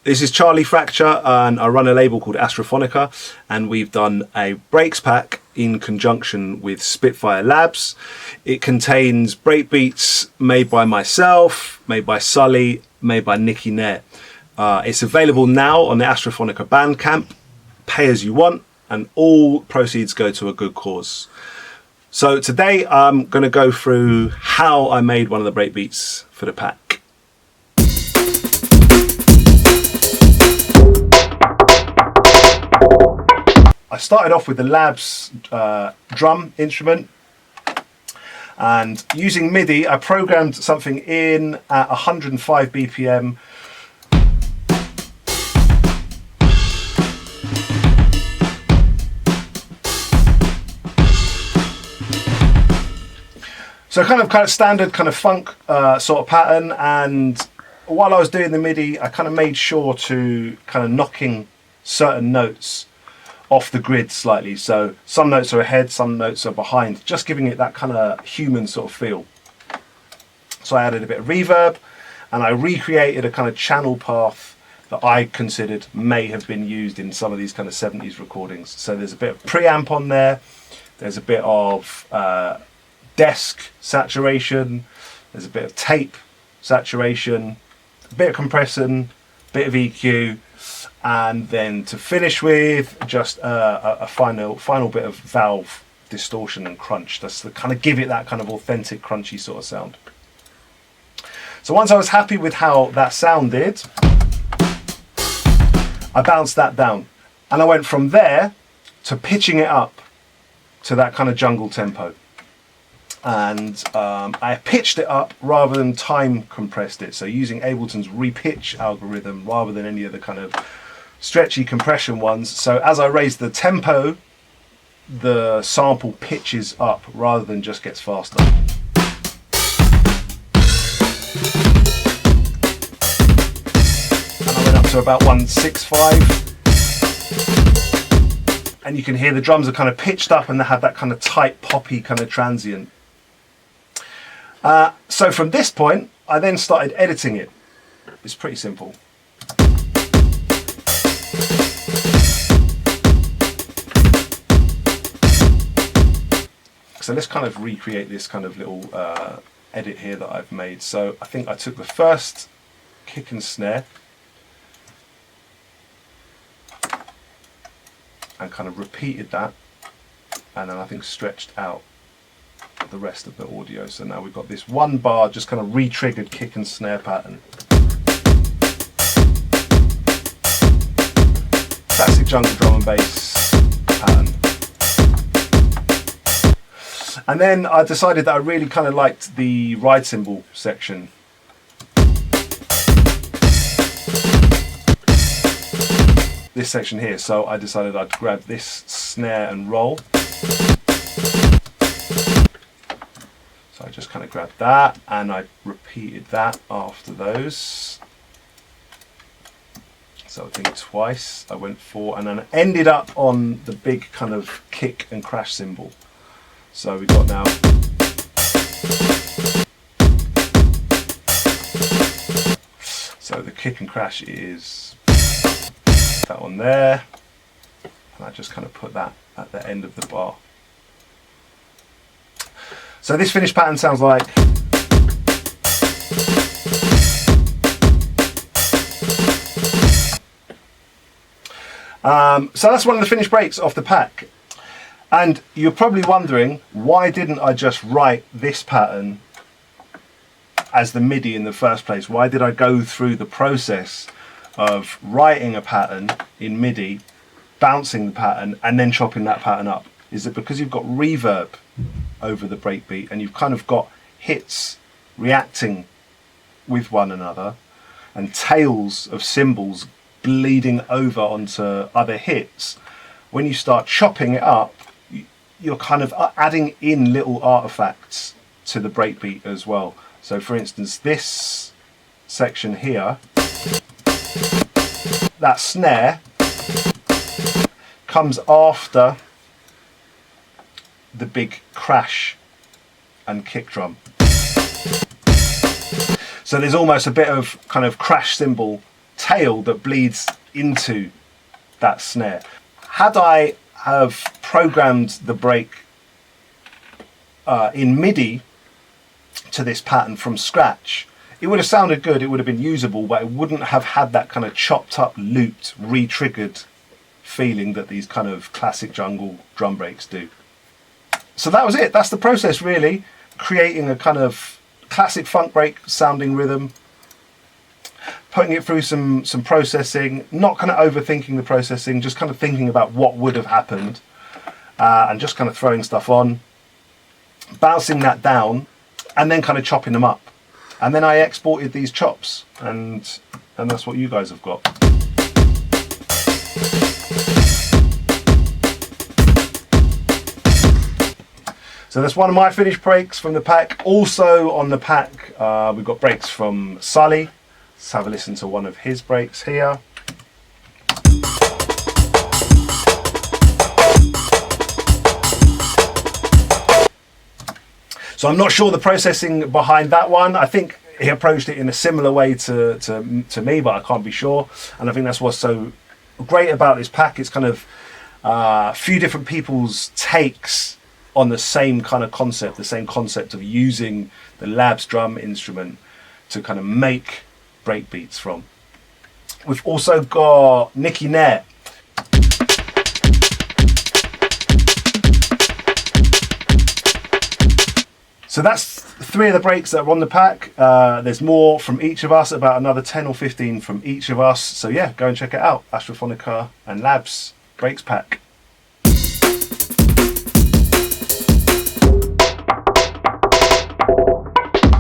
This is Charlie Fracture, and I run a label called Astrophonica, and we've done a breaks pack in conjunction with Spitfire Labs. It contains breakbeats made by myself, made by Sully, made by Nikki Nair. It's available now on the Astrophonica Bandcamp, pay as you want, and all proceeds go to a good cause. So today I'm going to go through how I made one of the breakbeats for the pack. I started off with the Labs drum instrument, and using MIDI I programmed something in at 105 BPM. So kind of standard kind of funk sort of pattern, and while I was doing the MIDI I kind of made sure to kind of knocking certain notes off the grid slightly, so some notes are ahead, some notes are behind, just giving it that kind of human sort of feel. So I added a bit of reverb, and I recreated a kind of channel path that I considered may have been used in some of these kind of 70s recordings. So there's a bit of preamp on there, there's a bit of desk saturation, there's a bit of tape saturation, a bit of compression, a bit of EQ, and then to finish with just a final bit of valve distortion and crunch, just to kind of give it that kind of authentic crunchy sort of sound. So once I was happy with how that sounded, I bounced that down, and I went from there to pitching it up to that kind of jungle tempo, and I pitched it up rather than time compressed it, so using Ableton's repitch algorithm rather than any of the kind of stretchy compression ones. So as I raise the tempo, the sample pitches up rather than just gets faster. And I went up to about 165, and you can hear the drums are kind of pitched up and they have that kind of tight poppy kind of transient. So from this point I then started editing it. It's pretty simple. So let's kind of recreate this kind of little edit here that I've made. So I think I took the first kick and snare and kind of repeated that, and then I think stretched out the rest of the audio. So now we've got this one bar just kind of re-triggered kick and snare pattern. Classic jungle drum and bass pattern. And then I decided that I really kind of liked the ride cymbal section. This section here, so I decided I'd grab this snare and roll. So I just kind of grabbed that and I repeated that after those. So I think twice I went for, and then I ended up on the big kind of kick and crash cymbal. So we've got now so the kick and crash is that one there, and I just kind of put that at the end of the bar. So this finished pattern sounds like so that's one of the finished breaks off the pack. And you're probably wondering, why didn't I just write this pattern as the MIDI in the first place? Why did I go through the process of writing a pattern in MIDI, bouncing the pattern, and then chopping that pattern up? Is it because you've got reverb over the breakbeat and you've kind of got hits reacting with one another and tails of cymbals bleeding over onto other hits? When you start chopping it up, you're kind of adding in little artifacts to the breakbeat as well. So for instance, this section here, that snare comes after the big crash and kick drum. So there's almost a bit of kind of crash cymbal tail that bleeds into that snare. Had I have programmed the break in MIDI to this pattern from scratch, it would have sounded good, it would have been usable, but it wouldn't have had that kind of chopped up, looped, re-triggered feeling that these kind of classic jungle drum breaks do. So that was it. That's the process, really. Creating a kind of classic funk break sounding rhythm, putting it through some processing, not kind of overthinking the processing, just kind of thinking about what would have happened, and just kind of throwing stuff on, bouncing that down, and then kind of chopping them up. And then I exported these chops, and that's what you guys have got. So that's one of my finished breaks from the pack. Also on the pack, we've got breaks from Sully. Let's have a listen to one of his breaks here. So I'm not sure the processing behind that one. I think he approached it in a similar way to me, but I can't be sure. And I think that's what's so great about this pack. It's kind of a few different people's takes on the same kind of concept, the same concept of using the Labs drum instrument to kind of make breakbeats from. We've also got Nikki Nair. So that's 3 of the breaks that are on the pack. There's more from each of us, about another 10 or 15 from each of us. So yeah, go and check it out. Astrophonica and Labs Breaks Pack.